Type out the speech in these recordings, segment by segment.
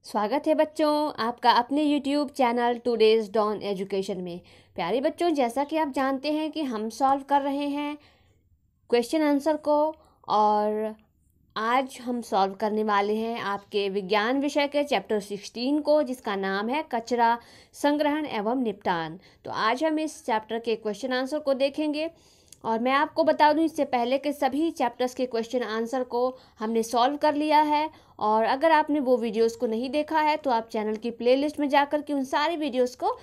स्वागत है बच्चों आपका अपने YouTube channel Today's Dawn Education में। प्यारे बच्चों, जैसा कि आप जानते हैं कि हम सॉल्व कर रहे हैं क्वेश्चन आंसर को, और आज हम सॉल्व करने वाले हैं आपके विज्ञान विषय के चैप्टर 16 को, जिसका नाम है कचरा संग्रहण एवं निपटान। तो आज हम इस चैप्टर के क्वेश्चन आंसर को देखेंगे। और मैं आपको बता दूं इससे पहले कि सभी चैप्टर्स के क्वेश्चन आंसर को हमने सॉल्व कर लिया है, और अगर आपने वो वीडियोस को नहीं देखा है तो आप चैनल की प्लेलिस्ट में जाकर के उन सारी वीडियोस को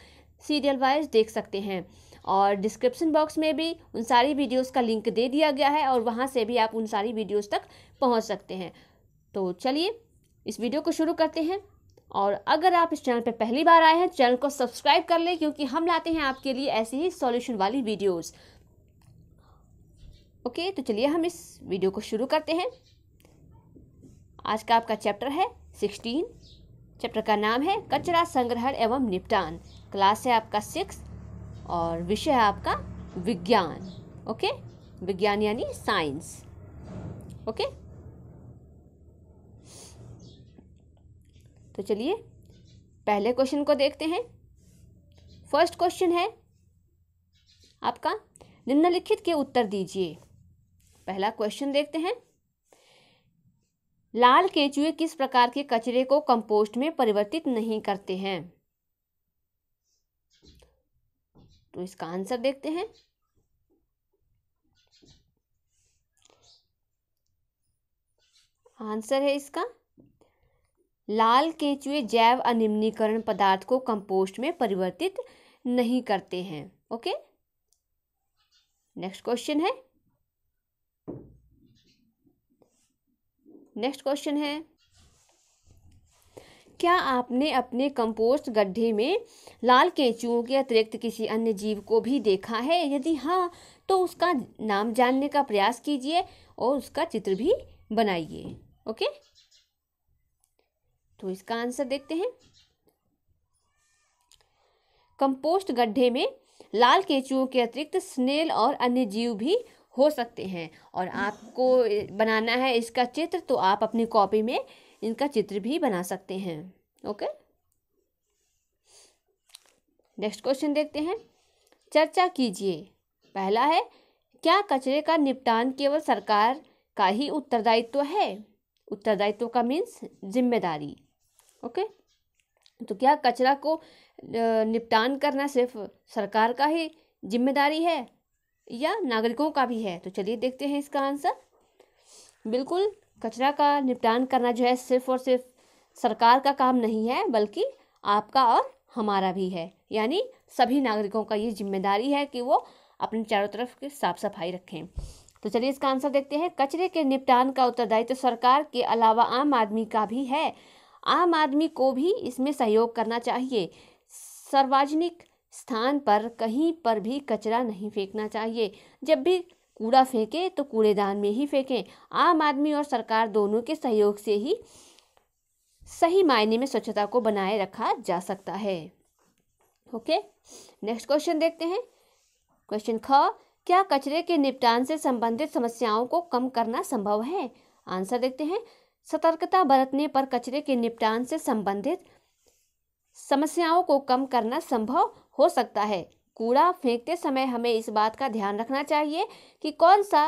सीरियल वाइज देख सकते हैं। और डिस्क्रिप्शन बॉक्स में भी उन सारी वीडियोस का लिंक दे दिया गया है, और वहाँ से भी आप उन सारी वीडियोस तक पहुँच सकते हैं। तो चलिए इस वीडियो को शुरू करते हैं। और अगर आप इस चैनल पर पहली बार आए हैं, चैनल को सब्सक्राइब कर लें, क्योंकि हम लाते हैं आपके लिए ऐसी ही सॉल्यूशन वाली वीडियोज़। ओके, तो चलिए हम इस वीडियो को शुरू करते हैं। आज का आपका चैप्टर है 16। चैप्टर का नाम है कचरा संग्रहण एवं निपटान। क्लास है आपका 6 और विषय है आपका विज्ञान। ओके, विज्ञान यानी साइंस। ओके, तो चलिए पहले क्वेश्चन को देखते हैं। फर्स्ट क्वेश्चन है आपका, निम्नलिखित के उत्तर दीजिए। पहला क्वेश्चन देखते हैं। लाल केंचुए किस प्रकार के कचरे को कंपोस्ट में परिवर्तित नहीं करते हैं? तो इसका आंसर देखते हैं। आंसर है इसका, लाल केंचुए जैव अनिम्नीकरण पदार्थ को कंपोस्ट में परिवर्तित नहीं करते हैं। ओके, नेक्स्ट क्वेश्चन है। नेक्स्ट क्वेश्चन है, क्या आपने अपने कंपोस्ट गड्ढे में लाल केंचुओं के अतिरिक्त किसी अन्य जीव को भी देखा है? यदि हाँ, तो उसका नाम जानने का प्रयास कीजिए और उसका चित्र भी बनाइए। ओके, तो इसका आंसर देखते हैं। कंपोस्ट गड्ढे में लाल केंचुओं के अतिरिक्त स्नेल और अन्य जीव भी हो सकते हैं, और आपको बनाना है इसका चित्र, तो आप अपनी कॉपी में इनका चित्र भी बना सकते हैं। ओके, नेक्स्ट क्वेश्चन देखते हैं। चर्चा कीजिए। पहला है, क्या कचरे का निपटान केवल सरकार का ही उत्तरदायित्व है? उत्तरदायित्व का मीन्स जिम्मेदारी। ओके, तो क्या कचरा को निपटान करना सिर्फ सरकार का ही जिम्मेदारी है या नागरिकों का भी है? तो चलिए देखते हैं इसका आंसर। बिल्कुल, कचरा का निपटान करना जो है सिर्फ और सिर्फ सरकार का काम नहीं है, बल्कि आपका और हमारा भी है। यानी सभी नागरिकों का ये जिम्मेदारी है कि वो अपने चारों तरफ की साफ सफाई रखें। तो चलिए इसका आंसर देखते हैं। कचरे के निपटान का उत्तरदायित्व सरकार के अलावा आम आदमी का भी है। आम आदमी को भी इसमें सहयोग करना चाहिए। सार्वजनिक स्थान पर कहीं पर भी कचरा नहीं फेंकना चाहिए। जब भी कूड़ा फेंके तो कूड़ेदान में ही फेंकें। आम आदमी और सरकार दोनों के सहयोग से ही सही मायने में स्वच्छता को बनाए रखा जा सकता है। ओके, नेक्स्ट क्वेश्चन देखते हैं। क्वेश्चन ख, क्या कचरे के निपटान से संबंधित समस्याओं को कम करना संभव है? आंसर देखते हैं। सतर्कता बरतने पर कचरे के निपटान से संबंधित समस्याओं को कम करना संभव हो सकता है। कूड़ा फेंकते समय हमें इस बात का ध्यान रखना चाहिए कि कौन सा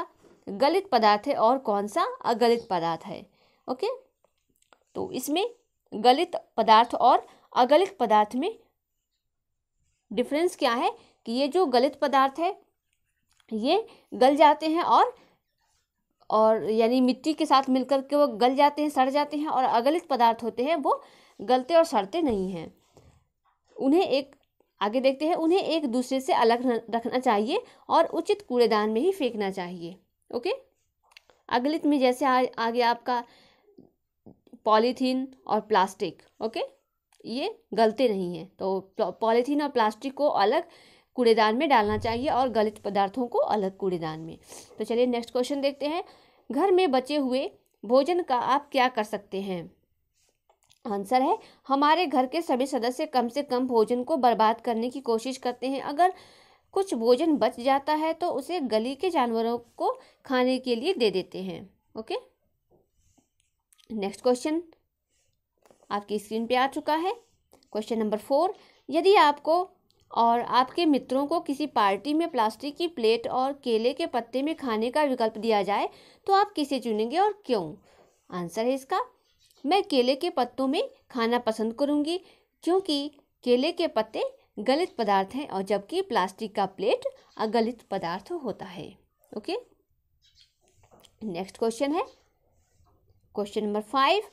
गलित पदार्थ है और कौन सा अगलित पदार्थ है। ओके, तो इसमें गलित पदार्थ और अगलित पदार्थ में डिफरेंस क्या है कि ये जो गलित पदार्थ है ये गल जाते हैं, और यानी मिट्टी के साथ मिलकर के वो गल जाते हैं, सड़ जाते हैं, और अगलित पदार्थ होते हैं वो गलते और सड़ते नहीं हैं। आगे देखते हैं, उन्हें एक दूसरे से अलग रखना चाहिए और उचित कूड़ेदान में ही फेंकना चाहिए। ओके, अगलित में जैसे आगे आपका पॉलीथीन और प्लास्टिक, ओके, ये गलते नहीं हैं, तो पॉलीथीन और प्लास्टिक को अलग कूड़ेदान में डालना चाहिए और गलित पदार्थों को अलग कूड़ेदान में। तो चलिए नेक्स्ट क्वेश्चन देखते हैं। घर में बचे हुए भोजन का आप क्या कर सकते हैं? आंसर है, हमारे घर के सभी सदस्य कम से कम भोजन को बर्बाद करने की कोशिश करते हैं। अगर कुछ भोजन बच जाता है तो उसे गली के जानवरों को खाने के लिए दे देते हैं। ओके, नेक्स्ट क्वेश्चन आपकी स्क्रीन पे आ चुका है। क्वेश्चन नंबर 4, यदि आपको और आपके मित्रों को किसी पार्टी में प्लास्टिक की प्लेट और केले के पत्ते में खाने का विकल्प दिया जाए तो आप किसे चुनेंगे और क्यों? आंसर है इसका, मैं केले के पत्तों में खाना पसंद करूंगी, क्योंकि केले के पत्ते गलित पदार्थ हैं और जबकि प्लास्टिक का प्लेट अगलित पदार्थ होता है। ओके, नेक्स्ट क्वेश्चन है क्वेश्चन नंबर 5,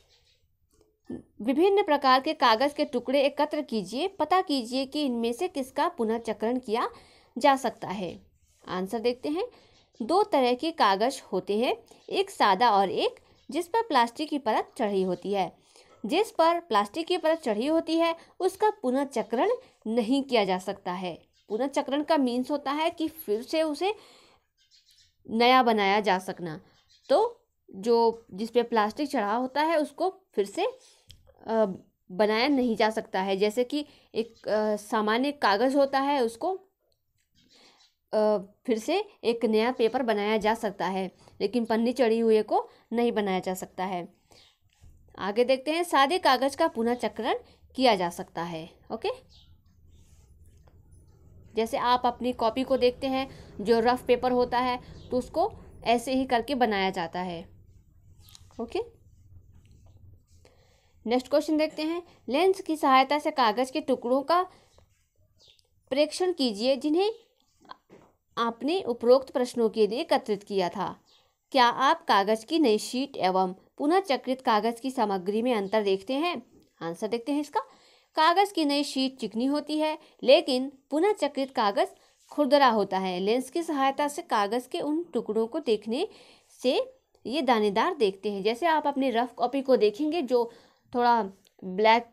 विभिन्न प्रकार के कागज के टुकड़े एकत्र कीजिए, पता कीजिए कि इनमें से किसका पुनर्चक्रण किया जा सकता है। आंसर देखते हैं। 2 तरह के कागज होते हैं, एक सादा और एक जिस पर प्लास्टिक की परत चढ़ी होती है। जिस पर प्लास्टिक की परत चढ़ी होती है उसका पुनर्चक्रण नहीं किया जा सकता है। पुनर्चक्रण का मीन्स होता है कि फिर से उसे नया बनाया जा सकना। तो जो जिस पे प्लास्टिक चढ़ा होता है उसको फिर से बनाया नहीं जा सकता है। जैसे कि एक सामान्य कागज़ होता है, उसको फिर से एक नया पेपर बनाया जा सकता है, लेकिन पन्नी चढ़ी हुए को नहीं बनाया जा सकता है। आगे देखते हैं, सादे कागज़ का पुनर्चक्रण किया जा सकता है। ओके, जैसे आप अपनी कॉपी को देखते हैं, जो रफ पेपर होता है तो उसको ऐसे ही करके बनाया जाता है। ओके, नेक्स्ट क्वेश्चन देखते हैं, लेंस की सहायता से कागज के टुकड़ों का प्रेक्षण कीजिए जिन्हें आपने उपरोक्त प्रश्नों के लिए एकत्रित किया था। क्या आप कागज की नई शीट एवं पुनर्चक्रित कागज की सामग्री में अंतर देखते हैं? आंसर देखते हैं इसका, कागज की नई शीट चिकनी होती है लेकिन पुनर्चक्रित कागज खुरदरा होता है। लेंस की सहायता से कागज के उन टुकड़ों को देखने से ये दानेदार देखते हैं। जैसे आप अपनी रफ कॉपी को देखेंगे, जो थोड़ा ब्लैक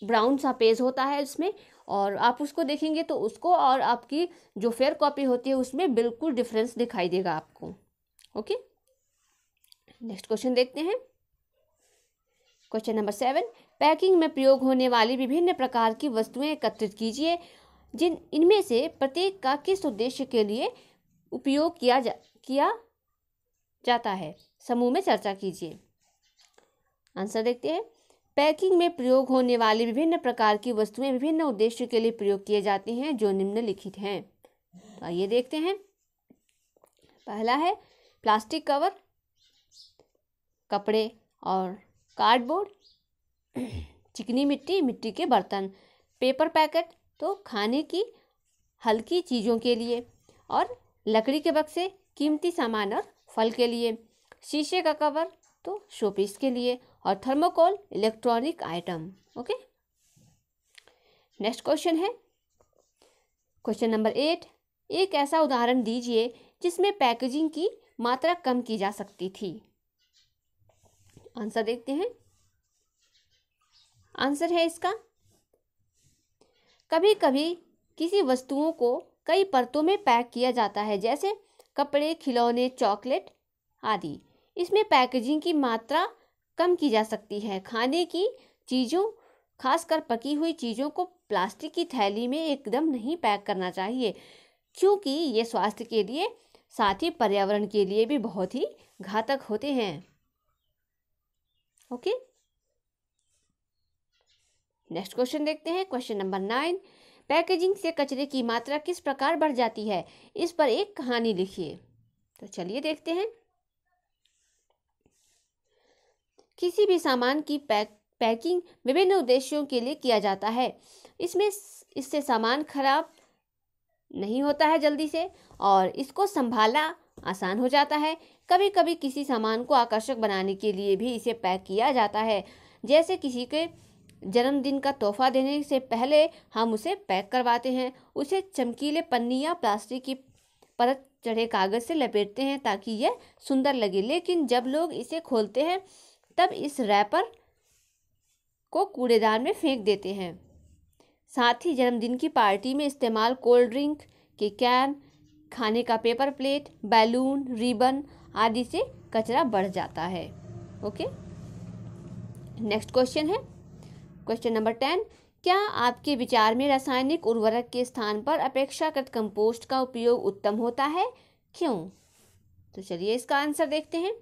ब्राउन सा पेज होता है इसमें, और आप उसको देखेंगे तो उसको और आपकी जो फेयर कॉपी होती है उसमें बिल्कुल डिफरेंस दिखाई देगा आपको। ओके, नेक्स्ट क्वेश्चन देखते हैं। क्वेश्चन नंबर 7, पैकिंग में प्रयोग होने वाली विभिन्न प्रकार की वस्तुएं एकत्रित कीजिए, इनमें से प्रत्येक का किस उद्देश्य के लिए उपयोग किया जाता है। समूह में चर्चा कीजिए। आंसर देखते हैं, पैकिंग में प्रयोग होने वाली विभिन्न प्रकार की वस्तुएं विभिन्न उद्देश्य के लिए प्रयोग किए जाती हैं जो निम्नलिखित हैं। तो आइए देखते हैं। पहला है प्लास्टिक कवर, कपड़े और कार्डबोर्ड, चिकनी मिट्टी, मिट्टी के बर्तन, पेपर पैकेट तो खाने की हल्की चीज़ों के लिए, और लकड़ी के बक्से कीमती सामान और फल के लिए, शीशे का कवर तो शोपीस के लिए, और thermocol electronic item. Okay, next question है क्वेश्चन नंबर 8, एक ऐसा उदाहरण दीजिए जिसमें पैकेजिंग की मात्रा कम की जा सकती थी। आंसर देखते हैं। आंसर है इसका, कभी कभी किसी वस्तुओं को कई परतों में पैक किया जाता है, जैसे कपड़े, खिलौने, चॉकलेट आदि। इसमें पैकेजिंग की मात्रा कम की जा सकती है। खाने की चीज़ों, खासकर पकी हुई चीज़ों को प्लास्टिक की थैली में एकदम नहीं पैक करना चाहिए, क्योंकि ये स्वास्थ्य के लिए साथ ही पर्यावरण के लिए भी बहुत ही घातक होते हैं। ओके, नेक्स्ट क्वेश्चन देखते हैं। क्वेश्चन नंबर 9, पैकेजिंग से कचरे की मात्रा किस प्रकार बढ़ जाती है, इस पर एक कहानी लिखिए। तो चलिए देखते हैं। किसी भी सामान की पैकिंग विभिन्न उद्देश्यों के लिए किया जाता है। इससे सामान खराब नहीं होता है जल्दी से, और इसको संभालना आसान हो जाता है। कभी कभी किसी सामान को आकर्षक बनाने के लिए भी इसे पैक किया जाता है, जैसे किसी के जन्मदिन का तोहफा देने से पहले हम उसे पैक करवाते हैं, उसे चमकीले पन्नी या प्लास्टिक की परत चढ़े कागज से लपेटते हैं ताकि यह सुंदर लगे। लेकिन जब लोग इसे खोलते हैं तब इस रैपर को कूड़ेदान में फेंक देते हैं। साथ ही जन्मदिन की पार्टी में इस्तेमाल कोल्ड ड्रिंक के कैन, खाने का पेपर प्लेट, बैलून, रिबन आदि से कचरा बढ़ जाता है। ओके, नेक्स्ट क्वेश्चन है क्वेश्चन नंबर 10, क्या आपके विचार में रासायनिक उर्वरक के स्थान पर अपेक्षाकृत कंपोस्ट का उपयोग उत्तम होता है, क्यों? तो चलिए इसका आंसर देखते हैं।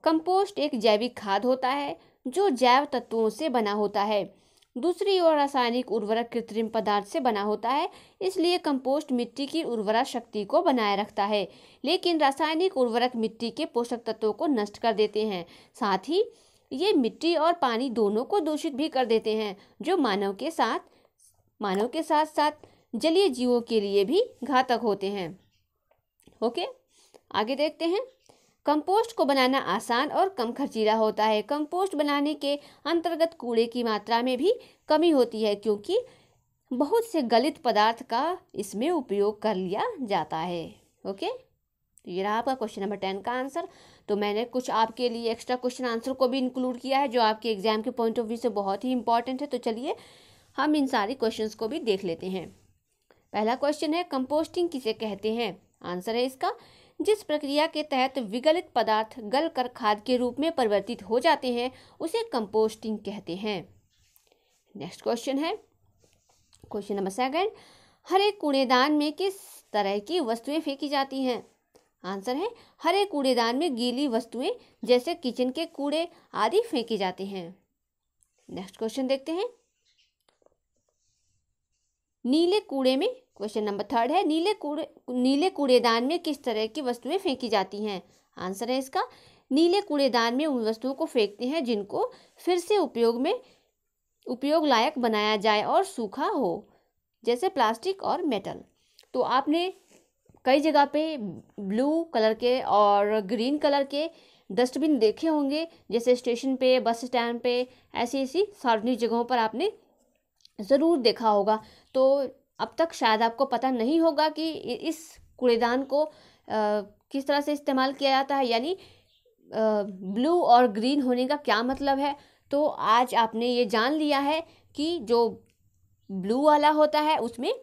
कंपोस्ट एक जैविक खाद होता है जो जैव तत्वों से बना होता है। दूसरी ओर रासायनिक उर्वरक कृत्रिम पदार्थ से बना होता है, इसलिए कंपोस्ट मिट्टी की उर्वरा शक्ति को बनाए रखता है। लेकिन रासायनिक उर्वरक मिट्टी के पोषक तत्वों को नष्ट कर देते हैं। साथ ही ये मिट्टी और पानी दोनों को दूषित भी कर देते हैं, जो मानव के साथ साथ जलीय जीवों के लिए भी घातक होते हैं। ओके, आगे देखते हैं। कंपोस्ट को बनाना आसान और कम खर्चीला होता है। कंपोस्ट बनाने के अंतर्गत कूड़े की मात्रा में भी कमी होती है, क्योंकि बहुत से गलित पदार्थ का इसमें उपयोग कर लिया जाता है। ओके, तो ये रहा आपका क्वेश्चन नंबर 10 का आंसर। तो मैंने कुछ आपके लिए एक्स्ट्रा क्वेश्चन आंसर को भी इंक्लूड किया है, जो आपके एग्जाम के पॉइंट ऑफ व्यू से बहुत ही इंपॉर्टेंट है। तो चलिए हम इन सारी क्वेश्चंस को भी देख लेते हैं। पहला क्वेश्चन है, कंपोस्टिंग किसे कहते हैं? आंसर है इसका, जिस प्रक्रिया के तहत विगलित पदार्थ गलकर खाद के रूप में परिवर्तित हो जाते हैं उसे कंपोस्टिंग कहते हैं। नेक्स्ट क्वेश्चन है, क्वेश्चन नंबर 7, हर एक कूड़ेदान में किस तरह की वस्तुएं फेंकी जाती हैं? आंसर है, हर एक कूड़ेदान में गीली वस्तुएं जैसे किचन के कूड़े आदि फेंके जाते हैं। नेक्स्ट क्वेश्चन देखते हैं, नीले कूड़े में, क्वेश्चन नंबर 3 है, नीले कूड़ेदान में किस तरह की वस्तुएं फेंकी जाती हैं? आंसर है इसका, नीले कूड़ेदान में उन वस्तुओं को फेंकते हैं जिनको फिर से उपयोग लायक बनाया जाए और सूखा हो, जैसे प्लास्टिक और मेटल। तो आपने कई जगह पे ब्लू कलर के और ग्रीन कलर के डस्टबिन देखे होंगे, जैसे स्टेशन पे, बस स्टैंड पे, ऐसी सार्वजनिक जगहों पर आपने ज़रूर देखा होगा। तो अब तक शायद आपको पता नहीं होगा कि इस कूड़ेदान को किस तरह से इस्तेमाल किया जाता है, यानी ब्लू और ग्रीन होने का क्या मतलब है। तो आज आपने ये जान लिया है कि जो ब्लू वाला होता है उसमें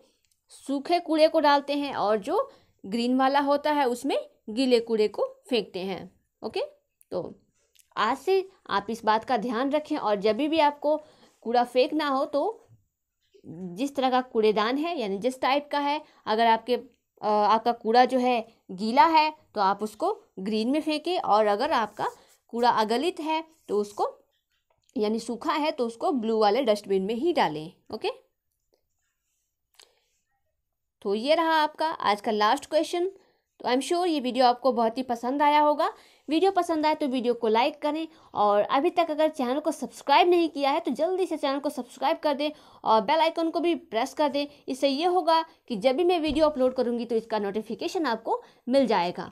सूखे कूड़े को डालते हैं और जो ग्रीन वाला होता है उसमें गीले कूड़े को फेंकते हैं। ओके, तो आज से आप इस बात का ध्यान रखें और जब भी आपको कूड़ा फेंकना हो तो जिस तरह का कूड़ेदान है, यानी जिस टाइप का है, अगर आपका कूड़ा जो है गीला है तो आप उसको ग्रीन में फेंकें, और अगर आपका कूड़ा अगलित है तो उसको, यानी सूखा है, तो उसको ब्लू वाले डस्टबिन में ही डालें। ओके, तो ये रहा आपका आज का लास्ट क्वेश्चन। तो आई एम श्योर ये वीडियो आपको बहुत ही पसंद आया होगा। वीडियो पसंद आए तो वीडियो को लाइक करें, और अभी तक अगर चैनल को सब्सक्राइब नहीं किया है तो जल्दी से चैनल को सब्सक्राइब कर दें और बेल आइकन को भी प्रेस कर दें। इससे ये होगा कि जब भी मैं वीडियो अपलोड करूँगी तो इसका नोटिफिकेशन आपको मिल जाएगा।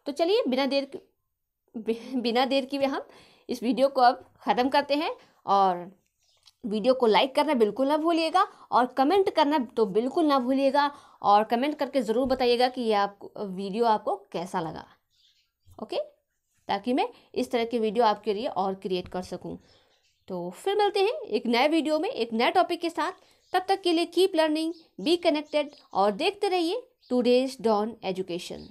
तो चलिए बिना देर किए हम इस वीडियो को अब ख़त्म करते हैं, और वीडियो को लाइक करना बिल्कुल ना भूलिएगा और कमेंट करना तो बिल्कुल ना भूलिएगा, और कमेंट करके ज़रूर बताइएगा कि ये वीडियो आपको कैसा लगा। ओके, ताकि मैं इस तरह के वीडियो आपके लिए और क्रिएट कर सकूं। तो फिर मिलते हैं एक नए वीडियो में एक नए टॉपिक के साथ। तब तक के लिए कीप लर्निंग, बी कनेक्टेड और देखते रहिए टुडेज डॉन एजुकेशन।